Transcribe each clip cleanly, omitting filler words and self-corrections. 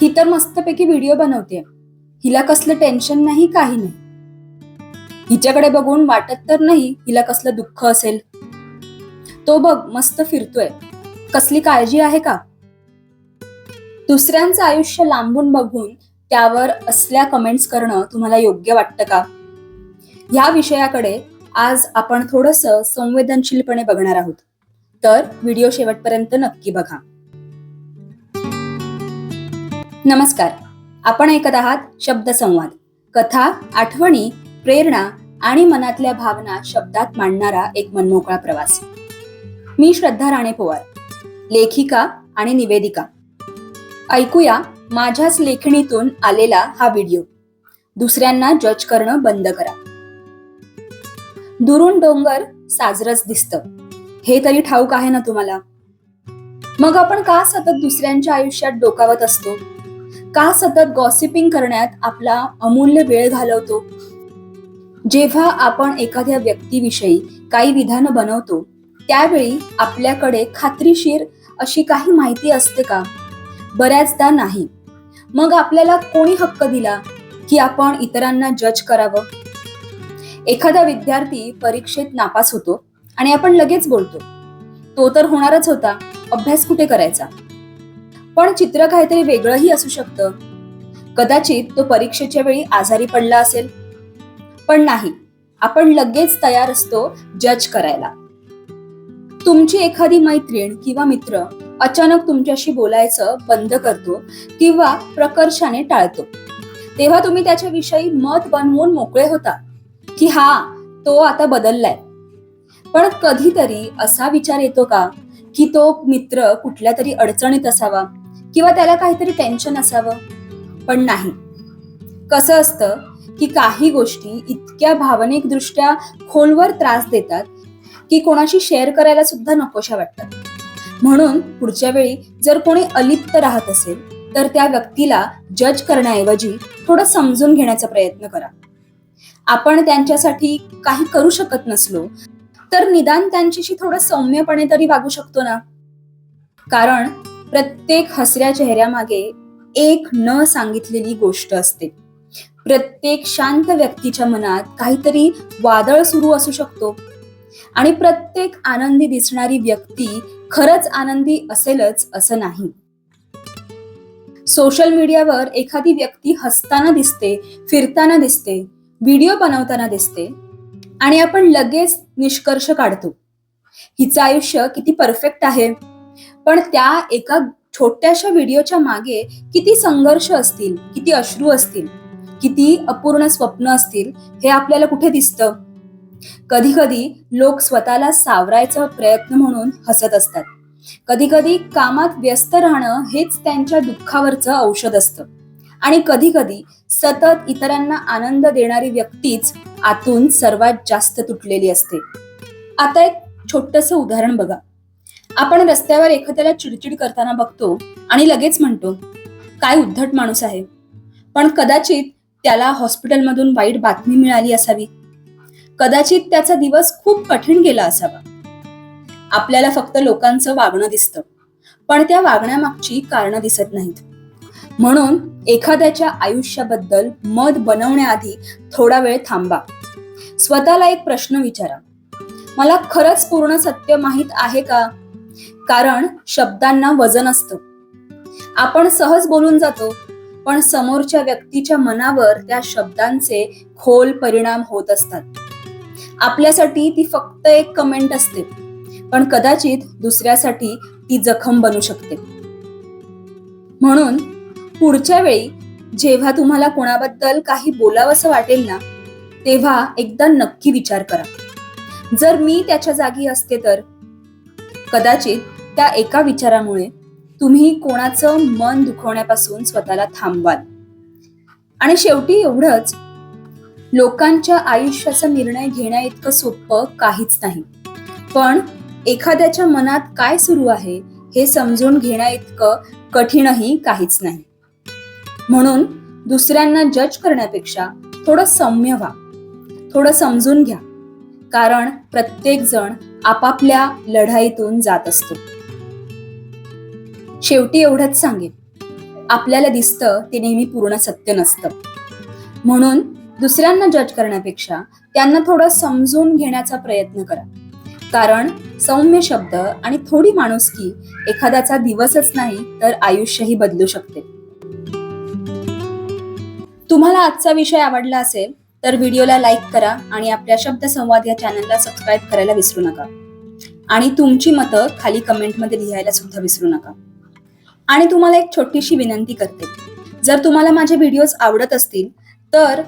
ही तर मस्तपैकी व्हिडिओ बनवते, हिला कसलं टेन्शन नाही, काही नाही. हिच्याकडे बघून वाटत तर नाही हिला कसलं दुःख असेल. तो बघ मस्त फिरतोय, कसली काळजी आहे का. दुसऱ्यांचं आयुष्य लांबून बघून त्यावर असल्या कमेंट्स करणं तुम्हाला योग्य वाटतं का? ह्या विषयाकडे आज आपण थोडंसं संवेदनशीलपणे बघणार आहोत, तर व्हिडिओ शेवटपर्यंत नक्की बघा. नमस्कार, आपण ऐकत आहात शब्दसंवाद, कथा, आठवणी, प्रेरणा आणि मनातल्या भावना शब्दात मांडणारा एक मनमोकळा प्रवास. मी श्रद्धा राणे पोवार, लेखिका आणि निवेदिका. ऐकूया माझ्याच लेखणीतून आलेला हा व्हिडिओ. दुसऱ्यांना जज करणं बंद करा. दुरून डोंगर साजरच दिसतं, हे तरी ठाऊक आहे ना तुम्हाला. मग आपण का सतत दुसऱ्यांच्या आयुष्यात डोकावत असतो? का सतत गॉसिपिंग करण्यात आपला अमूल्य वेळ घालवतो? जेव्हा आपण एखाद्या व्यक्तीविषयी काही विधानं बनवतो, त्यावेळी आपल्याकडे खात्रीशीर अशी काही माहिती असते का? बऱ्याचदा नाही. मग आपल्याला कोणी हक्क दिला की आपण इतरांना जज करावं? एखादा विद्यार्थी परीक्षेत नापास होतो आणि आपण लगेच बोलतो, तो तर होणारच होता, अभ्यास कुठे करायचा. पण चित्र काहीतरी वेगळंही असू शकतं. कदाचित तो परीक्षेच्या वेळी आजारी पडला असेल. पण नाही, आपण लगेच तयार असतो जज करायला. तुमची एखादी मैत्रीण किंवा मित्र अचानक तुमच्याशी बोलायचं बंद करतो किंवा प्रकर्षाने टाळतो, तेव्हा तुम्ही त्याच्याविषयी मत बनवून मोकळे होता की हा, तो आता बदललाय. पण कधीतरी असा विचार येतो का की तो मित्र कुठल्या तरी अडचणीत असावा किंवा त्याला काहीतरी टेन्शन असावं? पण नाही. कसं असतं की काही गोष्टी इतक्या भावनिक दृष्ट्या खोलवर त्रास देतात की कोणाशी शेअर करायला सुद्धा नकोशा वाटतात. म्हणून पुढच्या वेळी जर कोणी अलिप्त राहत असेल तर त्या व्यक्तीला जज करण्याऐवजी थोडं समजून घेण्याचा प्रयत्न करा. आपण त्यांच्यासाठी काही करू शकत नसलो तर निदान त्यांच्याशी थोडं सौम्यपणे तरी वागू शकतो ना. कारण प्रत्येक हसऱ्या चेहऱ्यामागे एक न सांगितलेली गोष्ट असते. प्रत्येक शांत व्यक्तीच्या मनात काहीतरी वादळ सुरू असू शकतो आणि प्रत्येक आनंदी दिसणारी व्यक्ती खरंच आनंदी असेलच असं नाही. सोशल मीडियावर एखादी व्यक्ती हसताना दिसते, फिरताना दिसते, व्हिडिओ बनवताना दिसते आणि आपण लगेच निष्कर्ष काढतो, हिचं आयुष्य किती परफेक्ट आहे. पण त्या एका छोट्याशा व्हिडिओच्या मागे किती संघर्ष असतील, किती अश्रू असतील, किती अपूर्ण स्वप्न असतील, हे आपल्याला कुठे दिसतं? कधी कधी लोक स्वतःला सावरायचा प्रयत्न म्हणून हसत असतात. कधी कधी कामात व्यस्त राहणं हेच त्यांच्या दुःखावरचं औषध असतं. आणि कधी कधी सतत इतरांना आनंद देणारी व्यक्तीच आतून सर्वात जास्त तुटलेली असते. आता एक छोटंसं उदाहरण बघा. आपण रस्त्यावर एखाद्याला चिडचिड करताना बघतो आणि लगेच म्हणतो, काय उद्धट माणूस आहे. पण कदाचित त्याला हॉस्पिटलमधून वाईट बातमी मिळाली असावी. कदाचित त्याचा दिवस खूप कठीण गेला असावा. आपल्याला फक्त लोकांचं वागणं दिसतं, पण त्या वागण्यामागची कारणं दिसत नाहीत. म्हणून एखाद्याच्या आयुष्याबद्दल मत बनवण्याआधी थोडा वेळ थांबा. स्वतःला एक प्रश्न विचारा, मला खरंच पूर्ण सत्य माहित आहे का? कारण शब्दांना वजन असतं. आपण सहज बोलून जातो, पण समोरच्या व्यक्तीच्या मनावर त्या शब्दांचे खोल परिणाम होत असतात. आपल्यासाठी ती फक्त एक कमेंट असते, पण कदाचित दुसऱ्यासाठी ती जखम बनू शकते. म्हणून पुढच्या वेळी जेव्हा तुम्हाला कोणाबद्दल काही बोलावंसं वाटेल ना, तेव्हा एकदा नक्की विचार करा, जर मी त्याच्या जागी असते तर. कदाचित त्या एका विचारामुळे तुम्ही कोणाचं मन दुखवण्यापासून स्वतःला थांबवाल. आणि शेवटी एवढंच, लोकांच्या आयुष्याचा निर्णय घेण्या इतकं सोपं काहीच नाही, पण एखाद्याच्या मनात काय सुरू आहे हे समजून घेण्या इतकं कठीणही काहीच नाही. म्हणून दुसऱ्यांना जज करण्यापेक्षा थोडं सौम्य व्हा, थोडं समजून घ्या. कारण प्रत्येक जण आपापल्या लढाईतून जात असतो. शेवटी एवढंच सांगेन, आपल्याला दिसतं ते नेहमी पूर्ण सत्य नसतं. म्हणून दुसऱ्यांना जज करण्यापेक्षा त्यांना थोडं समजून घेण्याचा प्रयत्न करा. कारण सौम्य शब्द आणि थोडी माणुसकी एखाद्याचा दिवसच नाही तर आयुष्यही बदलू शकते. तुम्हाला आजचा विषय आवडला असेल तर व्हिडिओला लाईक करा आणि आपल्या शब्द संवाद या चॅनलला सबस्क्राईब करायला विसरू नका. आणि तुमची मतं खाली कमेंटमध्ये लिहायला सुद्धा विसरू नका. आणि तुम्हाला एक छोटीशी विनंती करते, जर तुम्हाला माझे व्हिडिओज आवडत असतील तर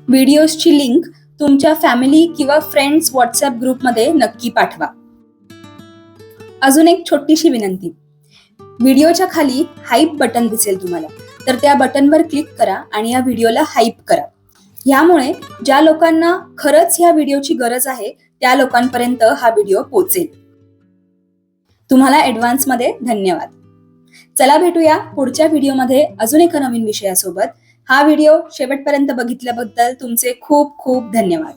व्हिडिओजची लिंक तुमच्या फॅमिली किंवा फ्रेंड्स व्हॉट्सअप ग्रुपमध्ये नक्की पाठवा. अजून एक छोटीशी विनंती, व्हिडिओच्या खाली हाईप बटन दिसेल तुम्हाला, तर त्या बटनवर क्लिक करा आणि या व्हिडिओला हाईप करा. यामुळे ज्या लोकांना खरंच ह्या व्हिडिओची गरज आहे त्या लोकांपर्यंत हा व्हिडिओ पोहोचेल. तुम्हाला ॲडव्हान्समध्ये धन्यवाद. चला भेटूया पुढच्या व्हिडिओमध्ये अजून एका नवीन विषयासोबत. हा व्हिडिओ शेवटपर्यंत बघितल्याबद्दल तुमचे खूप खूप धन्यवाद.